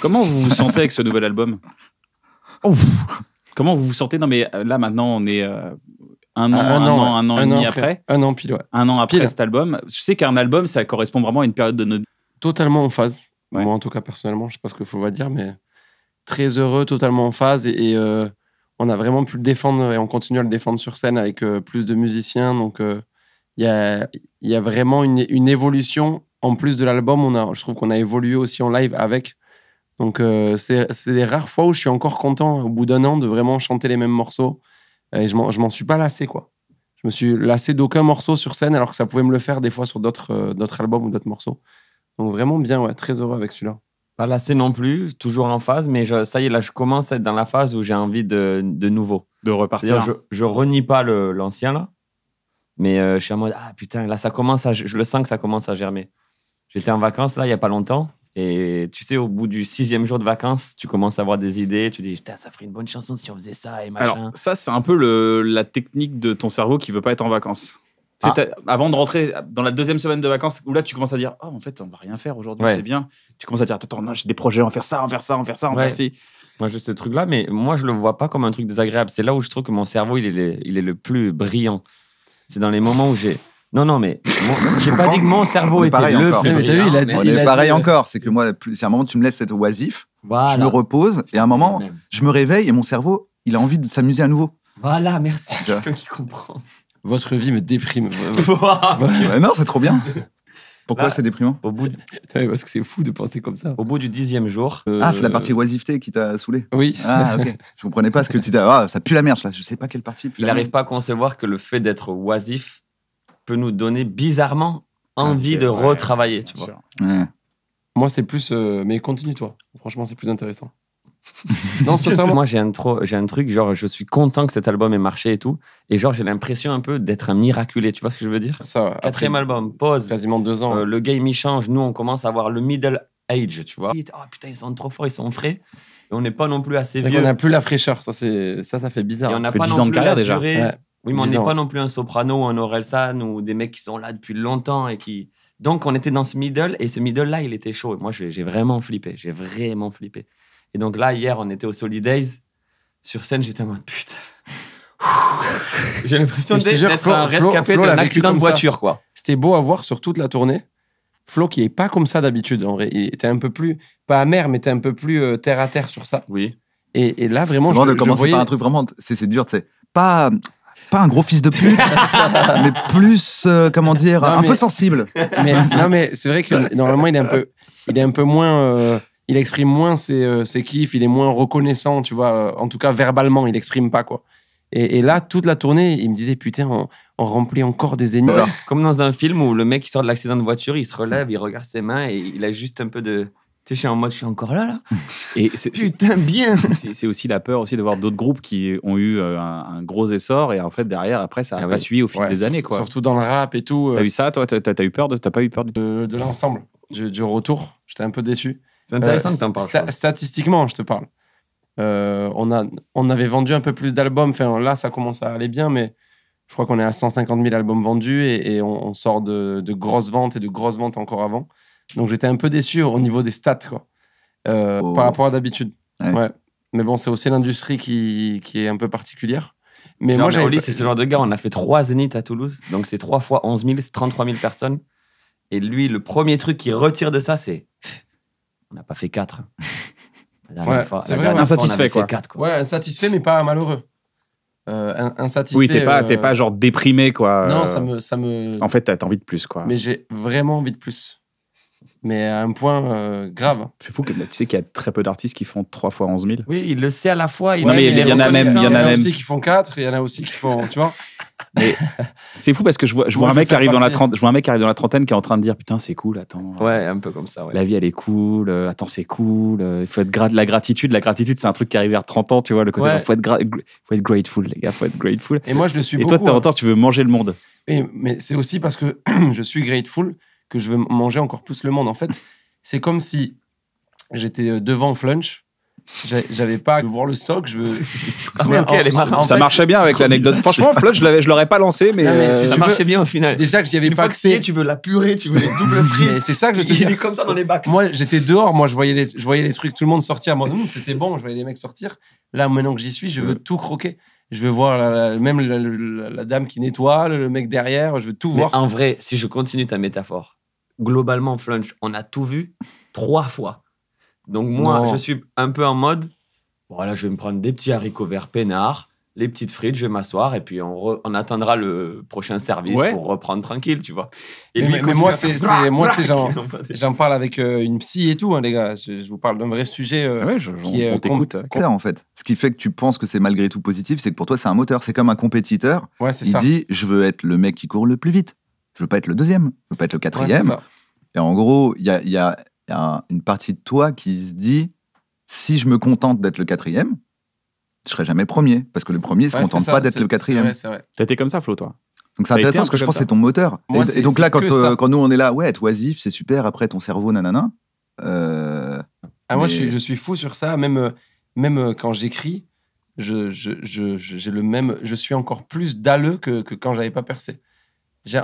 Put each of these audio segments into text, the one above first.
Comment vous vous sentez avec ce nouvel album? Comment vous vous sentez? Non, mais là, maintenant, on est un an et demi après. Un an pile, ouais. Un an après Pile. cet album. Je sais qu'un album, ça correspond vraiment à une période de notre... Totalement en phase. Ouais. Moi, en tout cas, personnellement, je sais pas ce qu'il faut dire, mais très heureux, totalement en phase. Et on a vraiment pu le défendre et on continue à le défendre sur scène avec plus de musiciens. Donc, il y a vraiment une évolution. En plus de l'album, je trouve qu'on a évolué aussi en live avec. Donc, c'est des rares fois où je suis encore content, au bout d'un an, de vraiment chanter les mêmes morceaux. Et je m'en suis pas lassé, quoi. Je me suis lassé d'aucun morceau sur scène, alors que ça pouvait me le faire des fois sur d'autres albums ou d'autres morceaux. Donc, vraiment bien, ouais, très heureux avec celui-là. Pas lassé non plus, toujours en phase, mais ça y est, là, je commence à être dans la phase où j'ai envie de nouveau. De repartir. C'est-à-dire, je renie pas l'ancien, là, mais je suis en mode, ah putain, là, je le sens que ça commence à germer. J'étais en vacances, là, il y a pas longtemps, et tu sais, au bout du 6e jour de vacances, tu commences à avoir des idées, tu dis, putain, ça ferait une bonne chanson si on faisait ça, et machin. Alors, ça, c'est un peu la technique de ton cerveau qui veut pas être en vacances. Avant de rentrer dans la 2e semaine de vacances, où là, tu commences à dire, oh, en fait, on va rien faire aujourd'hui, c'est bien. Tu commences à dire, attends, non, j'ai des projets, on va faire ça, on va faire ça, on va faire ça, on va faire ci. Moi, j'ai ce truc-là, mais moi, je le vois pas comme un truc désagréable. C'est là où je trouve que mon cerveau, il est le plus brillant. C'est dans les moments où j'ai... Non, mais j'ai pas dit que mon cerveau était le plus brillant. On est pareil encore. C'est que moi, c'est un moment où tu me laisses être oisif, je me repose, et à un moment, je me réveille et mon cerveau, il a envie de s'amuser à nouveau. Voilà, merci. Quelqu'un qui comprend. Votre vie me déprime. Non, c'est trop bien. Pourquoi c'est déprimant? Parce que c'est fou de penser comme ça. Au bout du 10e jour... c'est la partie oisiveté qui t'a saoulé? Oui. Ah, ok. Je comprenais pas ce que tu disais. Ah, ça pue la merde, là. Je sais pas quelle partie. Il n'arrive pas à concevoir que le fait d'être oisif peut nous donner bizarrement envie de retravailler, tu vois. Ouais. Moi, c'est plus... mais continue, toi. Franchement, c'est plus intéressant. Non, moi, j'ai un truc, genre, je suis content que cet album ait marché et tout. Et genre, j'ai l'impression un peu d'être un miraculé. Tu vois ce que je veux dire? Ça, 4e album, pause. Quasiment 2 ans. Le game, il change. Nous, on commence à avoir le middle age, tu vois. Oh putain, ils sont trop forts, ils sont frais. Et on n'est pas non plus assez vieux. On n'a plus la fraîcheur. Ça fait bizarre. Et on n'a pas 10 ans de carrière déjà. Ouais. Oui, mais on n'est pas non plus un Soprano ou un Orelsan ou des mecs qui sont là depuis longtemps et qui... Donc, on était dans ce middle et ce middle-là, il était chaud. Et moi, j'ai vraiment flippé. J'ai vraiment flippé. Et donc là, hier, on était au Solidays. Sur scène, j'étais en mode putain. J'ai l'impression d'être un rescapé d'un accident de voiture, quoi. C'était beau à voir sur toute la tournée. Flo, qui est pas comme ça d'habitude, en vrai. Il était un peu plus, pas amer, mais était un peu plus terre à terre sur ça. Oui. Et là, vraiment, je commencer par un truc vraiment, c'est dur, tu sais. Pas un gros fils de pute, mais plus, comment dire, un peu sensible. Mais c'est vrai que normalement, il est un peu moins... il exprime moins ses kiffs, il est moins reconnaissant, tu vois. En tout cas, verbalement, il exprime pas, quoi. Et là, toute la tournée, il me disait, putain, on remplit encore des énigmes. Comme dans un film où le mec qui sort de l'accident de voiture, il se relève, il regarde ses mains et il a juste un peu de... Tu sais, je suis en mode, je suis encore là. Et putain, bien. C'est aussi la peur aussi de voir d'autres groupes qui ont eu un gros essor et en fait, derrière, après, ça n'a pas suivi au fil des années, quoi. Surtout dans le rap et tout. T'as eu ça, toi? T'as pas eu peur de l'ensemble, du retour? J'étais un peu déçu. C'est intéressant que t'en parles. Statistiquement, je te parle. On avait vendu un peu plus d'albums. Enfin, là, ça commence à aller bien, mais je crois qu'on est à 150 000 albums vendus et on sort de grosses ventes et de grosses ventes encore avant. Donc, j'étais un peu déçu au niveau des stats, quoi, par rapport à d'habitude. Ouais. Mais bon, c'est aussi l'industrie qui est un peu particulière. Mais moi, Oli, c'est ce genre de gars. On a fait 3 zéniths à Toulouse. Donc, c'est 3 fois 11 000, c'est 33 000 personnes. Et lui, le premier truc qu'il retire de ça, c'est... On n'a pas fait 4. C'est vrai, insatisfait, quoi. 4, quoi. Ouais, insatisfait, mais pas malheureux. Insatisfait. Oui, t'es pas genre déprimé, quoi. Non, ça me... En fait, t'as envie de plus, quoi. Mais j'ai vraiment envie de plus. Mais à un point grave. C'est fou que tu sais qu'il y a très peu d'artistes qui font 3 fois 11 000. Oui, il le sait à la fois. Il y en a même aussi qui font 4, il y en a aussi qui font, tu vois. Mais c'est fou parce que je vois un mec qui arrive dans la trentaine qui est en train de dire putain, c'est cool, attends. Ouais, un peu comme ça. Ouais. La vie, elle est cool. Attends, c'est cool. Il faut être la gratitude. La gratitude, c'est un truc qui arrive vers 30 ans, tu vois. Le côté, faut être grateful, les gars. Faut être grateful. Et moi, je le suis beaucoup. Et toi, de temps en temps, tu veux manger le monde. Mais c'est aussi parce que je suis grateful que je veux manger encore plus le monde. En fait, c'est comme si j'étais devant Flunch J'avais pas à voir le stock. Je veux. Ça marchait bien avec l'anecdote. Franchement, Flotte, je l'aurais pas lancé, mais ça marchait bien au final. Déjà que j'y avais pas accès. Tu veux la purée, tu veux les doubles prix. C'est ça que je te dis. Il est comme ça dans les bacs. Moi, j'étais dehors. Moi, je voyais les trucs, tout le monde sortir. Moi, c'était bon. Je voyais les mecs sortir. Là, maintenant que j'y suis, je veux tout croquer. Je veux voir même la dame qui nettoie, le mec derrière. Je veux tout voir. En vrai, si je continue ta métaphore, globalement, Flunch, on a tout vu 3 fois. Donc moi, je suis un peu en mode, voilà, je vais me prendre des petits haricots verts peinards, les petites frites, je vais m'asseoir et puis on attendra le prochain service pour reprendre tranquille, tu vois. Et mais moi, moi, tu sais, j'en parle avec une psy et tout, hein, les gars. Je vous parle d'un vrai sujet qui est... On t'écoute. Clair, en fait. Ce qui fait que tu penses que c'est malgré tout positif, c'est que pour toi, c'est un moteur. C'est comme un compétiteur. Il dit, je veux être le mec qui court le plus vite. Je veux pas être le deuxième. Je veux pas être le quatrième. Et en gros, il y a une partie de toi qui se dit, si je me contente d'être le quatrième, je serai jamais premier. Parce que le premier se contente pas d'être le quatrième. C'est vrai. T'as été comme ça, Flo, toi? Donc c'est intéressant parce que je pense que c'est ton moteur. Moi, et donc là, quand nous on est là, ouais, être oisif, c'est super. Après, ton cerveau, nanana. Moi, je suis fou sur ça. Même quand j'écris, j'ai le même. Je suis encore plus dalleux que quand j'avais pas percé.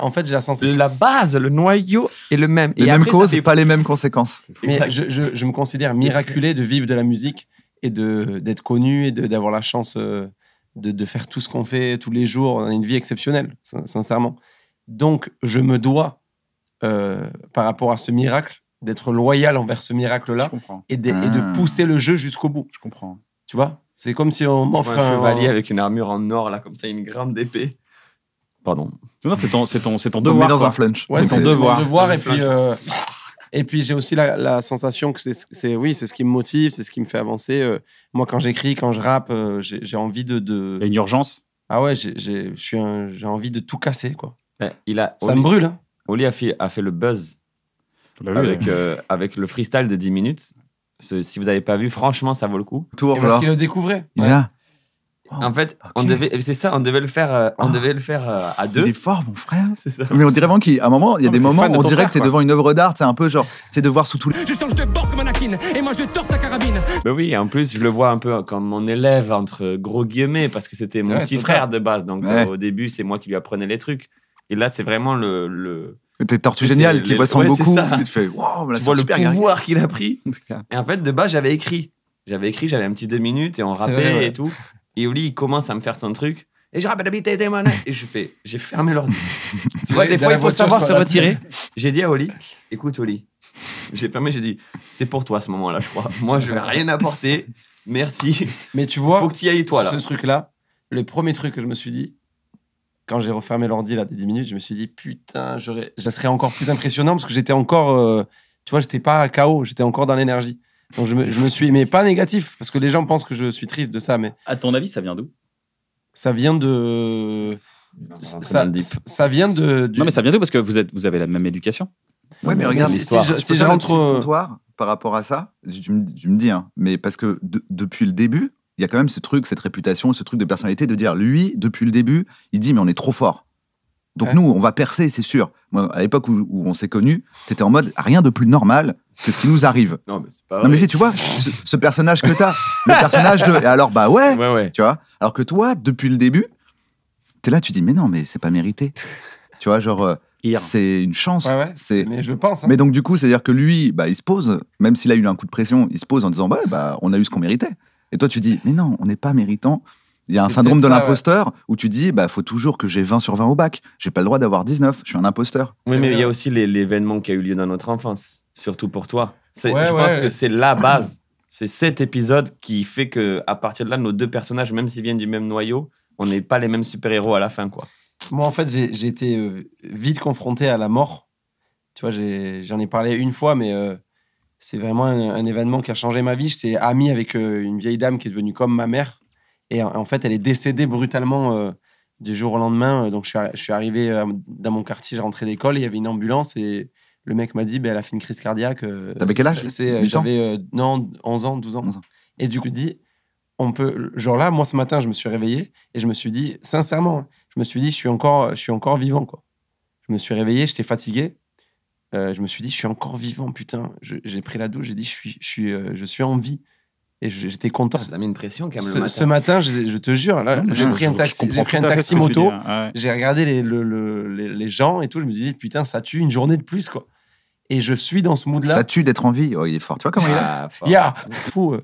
En fait, j'ai la sensation. La base, le noyau est le même. Les mêmes causes, pas les mêmes conséquences. Mais je me considère miraculé de vivre de la musique et d'être connu et d'avoir la chance de faire tout ce qu'on fait tous les jours. On a une vie exceptionnelle, sincèrement. Donc, je me dois, par rapport à ce miracle, d'être loyal envers ce miracle-là et de pousser le jeu jusqu'au bout. Je comprends. Tu vois? C'est comme si on m'offre un chevalier avec une armure en or, là, comme ça, une grande épée. Pardon. Non, c'est ton devoir. Dans un flunch. Ouais, c'est ton devoir. Et puis j'ai aussi la sensation que c'est ce qui me motive, c'est ce qui me fait avancer. Moi, quand j'écris, quand je rappe, j'ai envie de. Il y a une urgence. Ah ouais, j'ai envie de tout casser, quoi. Ça me brûle. Hein. Oli a fait le buzz avec le freestyle de 10 minutes. Si vous n'avez pas vu, franchement, ça vaut le coup. Parce qu'il le découvrait. En fait, on devait le faire, à 2. Il est fort, mon frère. C'est ça. Mais on dirait vraiment qu'à un moment, il y a des moments où on dirait que t'es devant une œuvre d'art, c'est un peu genre, c'est de voir sous tous les. Je change de bord comme Anakin et moi je tords ta carabine. Ben oui, en plus, je le vois un peu comme mon élève, entre gros guillemets, parce que c'était mon petit frère de base. Donc au début, c'est moi qui lui apprenais les trucs. Et là, c'est vraiment le... T'es Tortue Génial qui voit son Goku. Tu te fais, waouh, tu vois le pouvoir qu'il a pris. Et en fait, de base, j'avais écrit, j'avais un petit 2 minutes et on rappait et tout. Et Oli, il commence à me faire son truc. Et je rappelle habiter des manettes. Et j'ai fermé l'ordi. Tu vois, des fois, il faut savoir se retirer. J'ai dit à Oli, écoute, Oli, j'ai fermé, j'ai dit, c'est pour toi ce moment-là, je crois. Moi, je vais rien apporter. Merci. Mais tu vois, faut que tu y ailles, toi, là. Ce truc-là, le premier truc que je me suis dit, quand j'ai refermé l'ordi, là, des 10 minutes, je me suis dit, putain, ça serait encore plus impressionnant parce que j'étais encore, tu vois, j'étais pas KO, j'étais encore dans l'énergie. Donc je me suis, mais pas négatif, parce que les gens pensent que je suis triste de ça, mais... À ton avis, ça vient d'où? Ça vient de... Ça vient de... Non, mais ça vient d'où? Parce que vous avez la même éducation. Ouais, mais regarde, si je rentre... comptoir par rapport à ça, tu me dis, hein, mais parce que depuis le début, il y a quand même ce truc, cette réputation, ce truc de personnalité de dire, lui, depuis le début, il dit, mais on est trop fort. Donc nous, on va percer, c'est sûr. Moi, à l'époque où on s'est connus, t'étais en mode, rien de plus normal que ce qui nous arrive. Non, mais c'est pas vrai. Non, mais si, tu vois, ce personnage que t'as, le personnage de... Et alors, bah ouais, tu vois. Alors que toi, depuis le début, t'es là, tu dis, mais non, mais c'est pas mérité. Tu vois, genre, c'est une chance. Mais je le pense. Hein. Mais donc, du coup, c'est-à-dire que lui, bah, il se pose, même s'il a eu un coup de pression, il se pose en disant, bah, on a eu ce qu'on méritait. Et toi, tu dis, mais non, on n'est pas méritant. Il y a un syndrome de l'imposteur où tu dis, bah, faut toujours que j'ai 20 sur 20 au bac. J'ai pas le droit d'avoir 19. Je suis un imposteur. Oui, mais il y a aussi l'événement qui a eu lieu dans notre enfance, surtout pour toi. Je pense que c'est la base. C'est cet épisode qui fait que, à partir de là, nos 2 personnages, même s'ils viennent du même noyau, on n'est pas les mêmes super-héros à la fin, quoi. Moi, en fait, j'ai été vite confronté à la mort. Tu vois, j'en ai parlé une fois, mais c'est vraiment un événement qui a changé ma vie. J'étais ami avec une vieille dame qui est devenue comme ma mère. Et en fait, elle est décédée brutalement du jour au lendemain. Donc, je suis arrivé dans mon quartier, j'ai rentré d'école, il y avait une ambulance et le mec m'a dit, elle a fait une crise cardiaque. T'avais quel âge? J'avais 11 ans, 12 ans. 11 ans. Et du coup, il dit, on peut... Genre là, moi, ce matin, je me suis réveillé et je me suis dit, sincèrement, je me suis dit, je suis encore vivant, quoi. Je me suis réveillé, j'étais fatigué. Je me suis dit, je suis encore vivant, putain. J'ai pris la douche, j'ai dit, je suis en vie. Et j'étais content. Ça met une pression quand même le matin. Ce matin, je te jure, là, j'ai pris un taxi moto, ouais. J'ai regardé les gens et tout, je me disais, putain, ça tue une journée de plus, quoi. Et je suis dans ce mood-là. Ça tue d'être en vie. Oh, il est fort. Tu vois comment il est fou.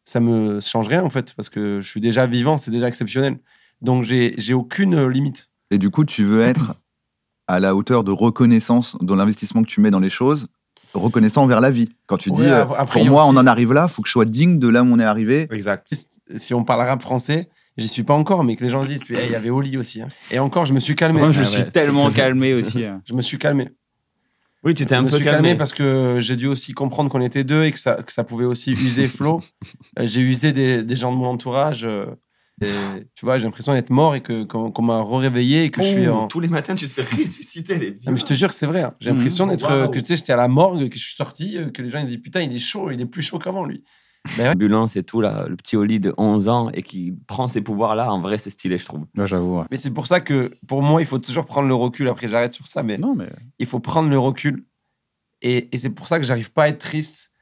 Ça me change rien, en fait, parce que je suis déjà vivant, c'est déjà exceptionnel. Donc, j'ai aucune limite. Et du coup, tu veux être à la hauteur de reconnaissance dans l'investissement que tu mets dans les choses, reconnaissant envers la vie. Quand tu dis, pour moi, on en arrive là, il faut que je sois digne de là où on est arrivé. Exact. Si on parle rap français, j'y suis pas encore, mais que les gens disent, il y avait Oli aussi. Hein. Et encore, je me suis calmé. Moi, je suis tellement calmé aussi. Je me suis calmé. Oui, tu t'es un peu calmé. calmé parce que j'ai dû aussi comprendre qu'on était deux et que ça pouvait aussi user Flo. J'ai usé des gens de mon entourage. Et, tu vois, j'ai l'impression d'être mort et qu'on m'a réveillé et que je suis en... Tous les matins, tu te fais ressusciter les vies. Mais je te jure que c'est vrai. Hein. J'ai l'impression d'être que tu sais, j'étais à la morgue, que je suis sorti, que les gens ils disent putain, il est chaud, il est plus chaud qu'avant lui. Ambulance et tout là, le petit Oli de 11 ans et qui prend ces pouvoirs là, en vrai c'est stylé, je trouve. Ouais, j'avoue. Ouais. Mais c'est pour ça que pour moi, il faut toujours prendre le recul. Après, j'arrête sur ça, mais il faut prendre le recul. Et c'est pour ça que j'arrive pas à être triste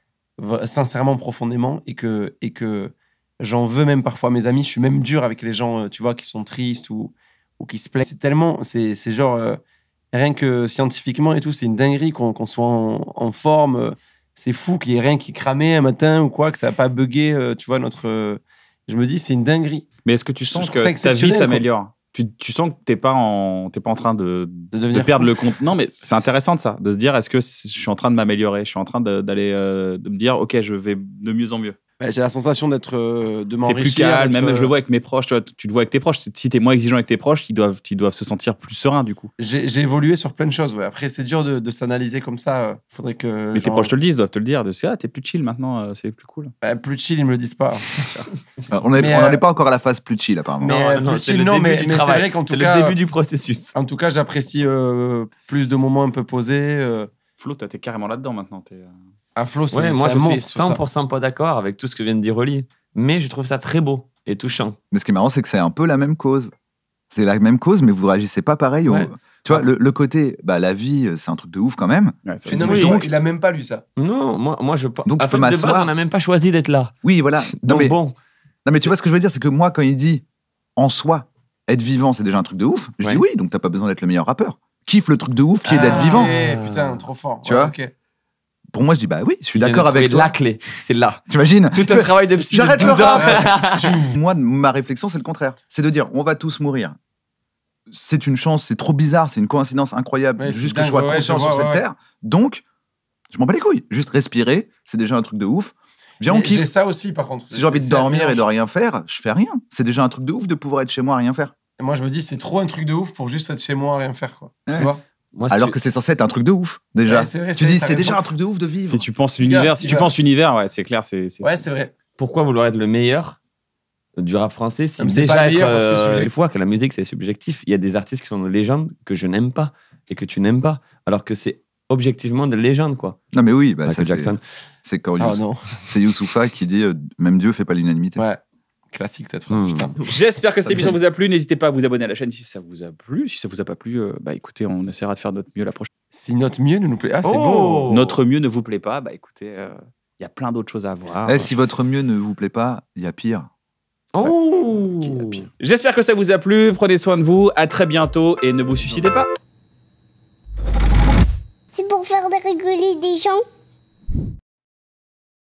sincèrement, profondément, et que j'en veux même parfois à mes amis. Je suis même dur avec les gens, tu vois, qui sont tristes ou qui se plaignent. C'est tellement, c'est genre, rien que scientifiquement et tout, c'est une dinguerie qu'on soit en forme. C'est fou qu'il y ait rien qui cramait un matin ou quoi, que ça n'a pas bugué, tu vois, notre... Je me dis, c'est une dinguerie. Mais est-ce que tu sens que ta vie s'améliore ? Tu sens que t'es pas en train de perdre le compte. Non, mais c'est intéressant de ça, de se dire, est-ce que je suis en train de m'améliorer ? Je suis en train d'aller, de me dire, ok, je vais de mieux en mieux. J'ai la sensation de m'enrichir. C'est plus calme, même je le vois avec mes proches. Tu le vois avec tes proches. Si t'es moins exigeant avec tes proches, ils doivent se sentir plus sereins du coup. J'ai évolué sur plein de choses. Ouais. Après, c'est dur de s'analyser comme ça. Faudrait que. Mais tes proches te le disent, doivent te le dire. T'es plus chill maintenant, c'est plus cool. Plus chill, ils me le disent pas. On n'en est pas encore à la phase plus chill apparemment. Mais c'est vrai qu'en tout cas, c'est le début du processus. En tout cas, j'apprécie plus de moments un peu posés. Flo, t'es carrément là-dedans maintenant. Flo, moi je suis 100% pas d'accord avec tout ce que vient de dire Oli, mais je trouve ça très beau et touchant. Mais ce qui est marrant, c'est que c'est un peu la même cause. C'est la même cause, mais vous réagissez pas pareil. Ouais. Tu vois, le côté, la vie, c'est un truc de ouf quand même. Ouais, donc, il a même pas lu ça. Non, moi je pense. Donc, de base, on n'a même pas choisi d'être là. Oui, voilà. Non, mais tu vois ce que je veux dire, c'est que moi, quand il dit en soi, être vivant, c'est déjà un truc de ouf, je dis oui, donc t'as pas besoin d'être le meilleur rappeur. Kiffe le truc de ouf qui est d'être vivant. Putain, trop fort. Tu vois okay. Pour moi, je dis oui, je suis d'accord avec toi. La clé, c'est là. T'imagines ? Tout un travail de psy J'arrête de 12 ans. Moi, ma réflexion, c'est le contraire. C'est de dire, on va tous mourir. C'est une chance, c'est trop bizarre, c'est une coïncidence incroyable, juste que je sois conscient sur cette terre. Donc, je m'en bats les couilles. Juste respirer, c'est déjà un truc de ouf. Viens, on kiffe. J'ai ça aussi, par contre. Si j'ai envie de dormir et de rien faire, je fais rien. C'est déjà un truc de ouf de pouvoir être chez moi à rien faire. Et moi, je me dis, c'est trop un truc de ouf pour juste être chez moi à rien faire, quoi. Ouais. Tu vois ? Alors que c'est censé être un truc de ouf, déjà. C'est vrai, tu dis, c'est déjà un truc de ouf de vivre. Si tu penses l'univers, c'est clair. C'est vrai. Pourquoi vouloir être le meilleur du rap français si déjà être une fois que la musique, c'est subjectif. Il y a des artistes qui sont de légende que je n'aime pas et que tu n'aimes pas, alors que c'est objectivement de légende, quoi. Non, mais oui, ça, Jackson. C'est quand c'est Youssoupha qui dit même Dieu fait pas l'unanimité. Ouais. Classique cette phrase, putain. J'espère que cette émission vous a plu. N'hésitez pas à vous abonner à la chaîne si ça vous a plu. Si ça vous a pas plu, écoutez, on essaiera de faire notre mieux la prochaine. Si notre mieux ne nous plaît, c'est beau. Notre mieux ne vous plaît pas, écoutez, il y a plein d'autres choses à voir. Si votre mieux ne vous plaît pas, il y a pire. J'espère que ça vous a plu. Prenez soin de vous. À très bientôt et ne vous suicidez pas. C'est pour faire rigoler des gens.